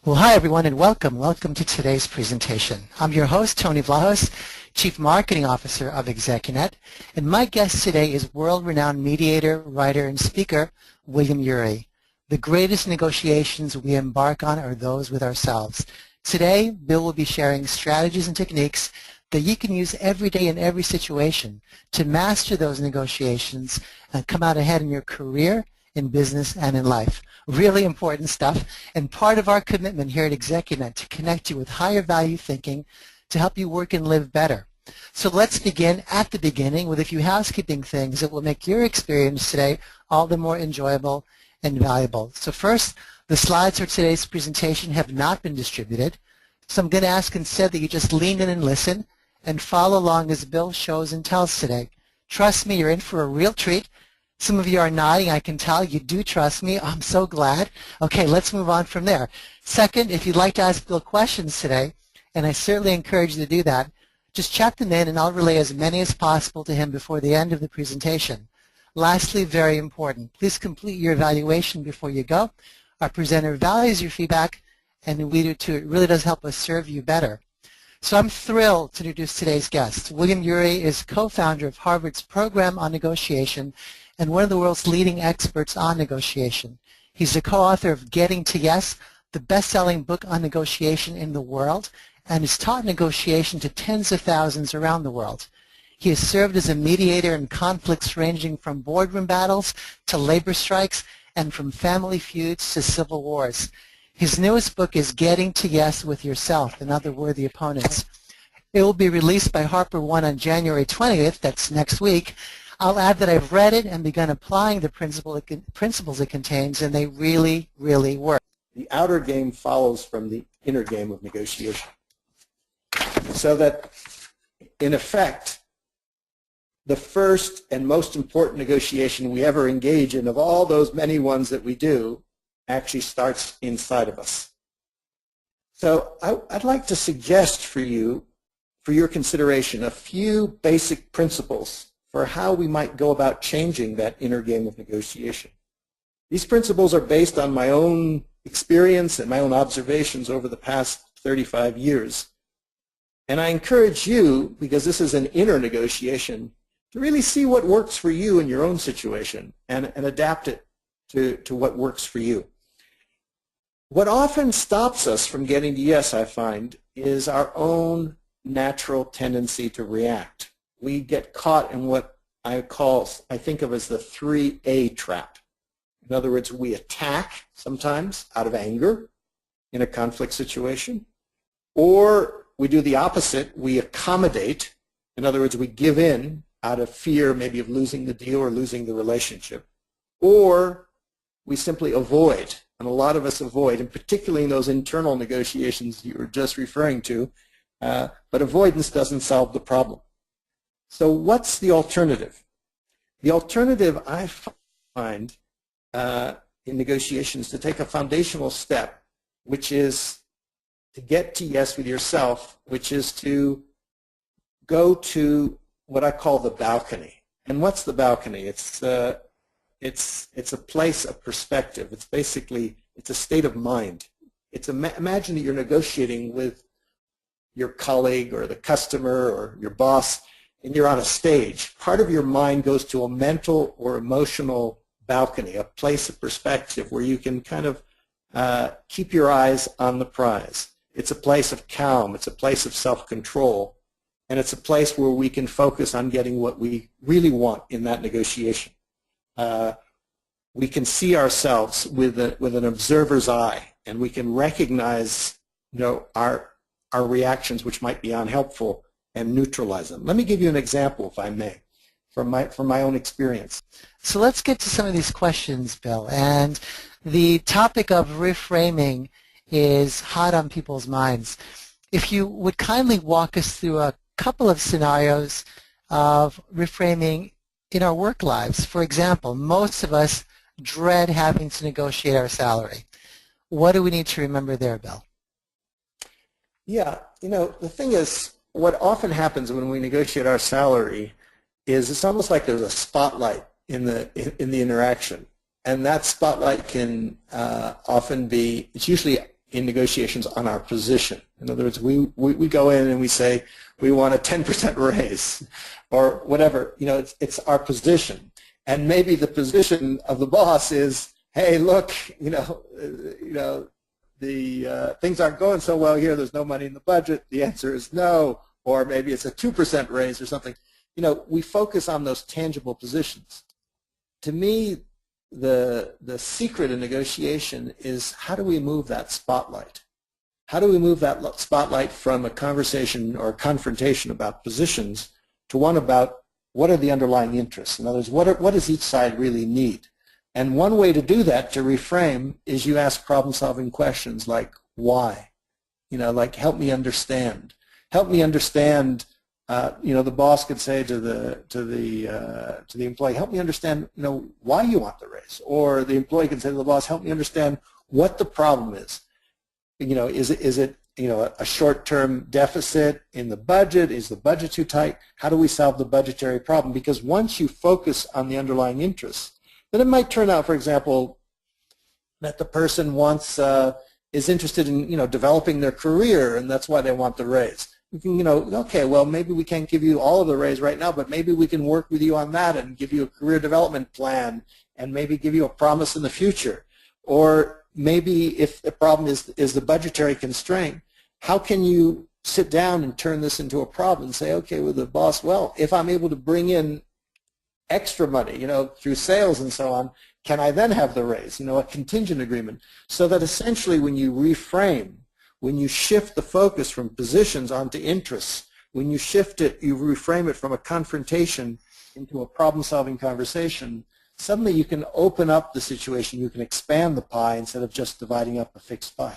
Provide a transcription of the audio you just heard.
Well, hi everyone and welcome. Welcome to today's presentation. I'm your host, Tony Vlahos, Chief Marketing Officer of ExecuNet, and my guest today is world-renowned mediator, writer, and speaker, William Ury. The greatest negotiations we embark on are those with ourselves. Today, Bill will be sharing strategies and techniques that you can use every day in every situation to master those negotiations and come out ahead in your career, in business, and in life. Really important stuff, and part of our commitment here at ExecuNet to connect you with higher value thinking to help you work and live better. So let's begin at the beginning with a few housekeeping things that will make your experience today all the more enjoyable and valuable. So first, the slides for today's presentation have not been distributed, so I'm going to ask instead that you just lean in and listen and follow along as Bill shows and tells today. Trust me, you're in for a real treat. Some of you are nodding. I can tell you do trust me. I'm so glad. Okay, let's move on from there. Second, if you'd like to ask Bill questions today, and I certainly encourage you to do that, just chat them in and I'll relay as many as possible to him before the end of the presentation. Lastly, very important, please complete your evaluation before you go. Our presenter values your feedback, and we do too. It really does help us serve you better. So I'm thrilled to introduce today's guest. William Ury is co-founder of Harvard's program on negotiation and one of the world's leading experts on negotiation. He's the co-author of Getting to Yes, the best-selling book on negotiation in the world, and has taught negotiation to tens of thousands around the world. He has served as a mediator in conflicts ranging from boardroom battles to labor strikes and from family feuds to civil wars. His newest book is Getting to Yes with Yourself and Other Worthy Opponents. It will be released by Harper One on January 20th, that's next week. I'll add that I've read it and begun applying the principles it contains, and they really, really work. The outer game follows from the inner game of negotiation. So that, in effect, the first and most important negotiation we ever engage in, of all those many ones that we do, actually starts inside of us. So I'd like to suggest for you, for your consideration, a few basic principles for how we might go about changing that inner game of negotiation. These principles are based on my own experience and my own observations over the past 35 years. And I encourage you, because this is an inner negotiation, to really see what works for you in your own situation and adapt it to what works for you. What often stops us from getting to yes, I find, is our own natural tendency to react. We get caught in what I think of as the 3A trap. In other words, we attack sometimes out of anger in a conflict situation, or we do the opposite, we accommodate. In other words, we give in out of fear maybe of losing the deal or losing the relationship, or we simply avoid, and a lot of us avoid, and particularly in those internal negotiations you were just referring to, but avoidance doesn't solve the problem. So what's the alternative? The alternative I find in negotiations to take a foundational step, which is to get to yes with yourself, which is to go to what I call the balcony. And what's the balcony? It's a place of perspective. It's basically, it's a state of mind. It's imagine that you're negotiating with your colleague or the customer or your boss, and you're on a stage. Part of your mind goes to a mental or emotional balcony, a place of perspective where you can kind of keep your eyes on the prize. It's a place of calm. It's a place of self-control. And it's a place where we can focus on getting what we really want in that negotiation. We can see ourselves with an observer's eye, and we can recognize, our reactions which might be unhelpful and neutralize them. Let me give you an example, if I may, from my own experience. So let's get to some of these questions, Bill. And the topic of reframing is hot on people's minds. If you would kindly walk us through a couple of scenarios of reframing in our work lives. For example, most of us dread having to negotiate our salary. What do we need to remember there, Bill? Yeah, the thing is, what often happens when we negotiate our salary is it's almost like there's a spotlight in the interaction, and that spotlight can often be, it's usually in negotiations on our position. In other words, we go in and we say we want a 10% raise or whatever. It's our position. And maybe the position of the boss is, hey, look, the things aren't going so well here. There's no money in the budget. The answer is no. Or maybe it's a 2% raise or something. We focus on those tangible positions. To me, the secret in negotiation is how do we move that spotlight? How do we move that spotlight from a conversation or a confrontation about positions to one about what are the underlying interests? In other words, what does each side really need? And one way to do that, to reframe, is you ask problem-solving questions like why? Like help me understand. Help me understand. The boss could say to the employee, help me understand, why you want the raise. Or the employee can say to the boss, help me understand what the problem is. Is it a short-term deficit in the budget? Is the budget too tight? How do we solve the budgetary problem? Because once you focus on the underlying interests, then it might turn out, for example, that the person is interested in developing their career, and that's why they want the raise. You can, okay, well, maybe we can't give you all of the raise right now, but maybe we can work with you on that and give you a career development plan and maybe give you a promise in the future. Or maybe if the problem is the budgetary constraint, how can you sit down and turn this into a problem and say, okay, with the boss, well, if I'm able to bring in extra money, through sales and so on, can I then have the raise, a contingent agreement? So that essentially when you reframe, when you shift the focus from positions onto interests, when you shift it, you reframe it from a confrontation into a problem-solving conversation, suddenly you can open up the situation, you can expand the pie instead of just dividing up a fixed pie.